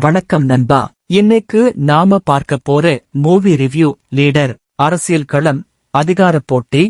வணக்கம் நண்பா. இன்னைக்கு நாம பார்க்க போற மூவி ரிவ்யூ லீடர். அரசியல் களம், அதிகார போட்டி,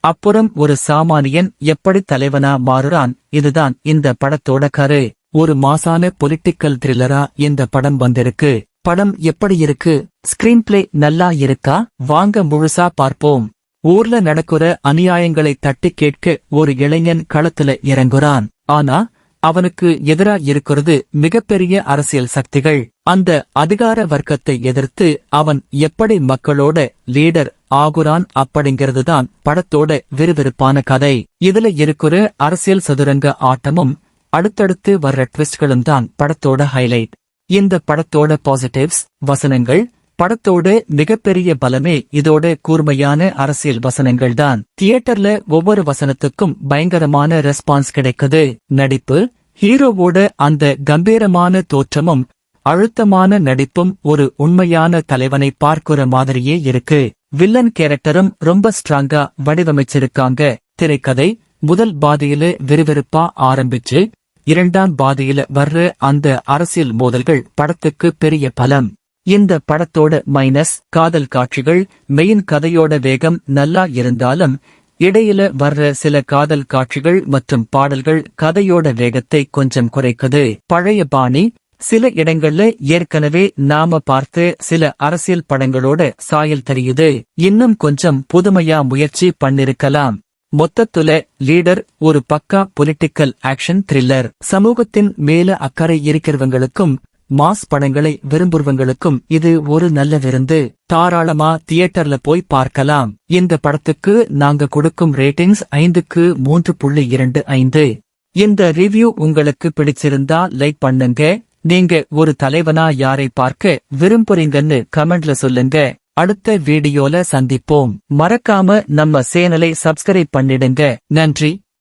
அப்புறம் ஒரு சாமானியன் எப்படி தலைவனா மாறுறான். இதுதான் இந்த படத்தோட கரு. ஒரு மாசான பொலிட்டிக்கல் த்ரில்லரா இந்த படம் வந்திருக்கு. படம் எப்படி இருக்கு? ஸ்கிரீன் பிளே நல்லா இருக்கா? வாங்க முழுசா பார்ப்போம். ஊர்ல நடக்கிற அநியாயங்களை தட்டி கேட்க ஒரு இளைஞன் களத்துல இறங்குறான். ஆனா அவனுக்கு எதிரா இருக்கிறது மிகப்பெரிய அரசியல் சக்திகள். அந்த அதிகார வர்க்கத்தை எதிர்த்து அவன் எப்படி மக்களோட லீடர் ஆகுறான் அப்படிங்கிறதுதான் படத்தோட விறுவிறுப்பான கதை. இதுல இருக்கிற அரசியல் சதுரங்க ஆட்டமும் அடுத்தடுத்து வர்ற ட்விஸ்ட்களும் தான் படத்தோட ஹைலைட். இந்த படத்தோட பாசிட்டிவ்ஸ், வசனங்கள். படத்தோட மிகப்பெரிய பலமே இதோட கூர்மையான அரசியல் வசனங்கள் தான். தியேட்டர்ல ஒவ்வொரு வசனத்துக்கும் பயங்கரமான ரெஸ்பான்ஸ் கிடைக்குது. நடிப்பு, ஹீரோவோட அந்த கம்பீரமான தோற்றமும் அழுத்தமான நடிப்பும் ஒரு உண்மையான தலைவனை பார்க்கிற மாதிரியே இருக்கு. வில்லன் கேரக்டரும் ரொம்ப ஸ்ட்ராங்கா வடிவமைச்சிருக்காங்க. திரைக்கதை முதல் பாதியில விறுவிறுப்பா ஆரம்பிச்சு இரண்டாம் பாதியில வர்ற அந்த அரசியல் மோதல்கள் படத்துக்கு பெரிய பலம். இந்த படத்தோட மைனஸ், காதல் காட்சிகள். மெயின் கதையோட வேகம் நல்லா இருந்தாலும் இடையில வர்ற சில காதல் காட்சிகள் மற்றும் பாடல்கள் கதையோட வேகத்தை கொஞ்சம் குறைக்குது. பழைய பாணி. சில இடங்கள்ல ஏற்கனவே நாம பார்த்த சில அரசியல் படங்களோட சாயல் தெரியுது. இன்னும் கொஞ்சம் புதுமையா முயற்சி பண்ணிருக்கலாம். மொத்தத்துல லீடர் ஒரு பக்கா பொலிட்டிக்கல் ஆக்ஷன் த்ரில்லர். சமூகத்தின் மேல அக்கறை இருக்கிறவங்களுக்கும் மாஸ் படங்களை விரும்புறவங்களுக்கும் இது ஒரு நல்ல விருந்து. தாராளமா தியேட்டர்ல போய் பார்க்கலாம். இந்த படத்துக்கு நாங்க கொடுக்கும் ரேட்டிங்ஸ் 5க்கு 3.25. இந்த ரிவ்யூ உங்களுக்கு பிடிச்சிருந்தா லைக் பண்ணுங்க. நீங்க ஒரு தலைவனா யாரை பார்க்க விரும்புறீங்கன்னு கமெண்ட்ல சொல்லுங்க. அடுத்த வீடியோல சந்திப்போம். மறக்காம நம்ம சேனலை சப்ஸ்கிரைப் பண்ணிடுங்க. நன்றி.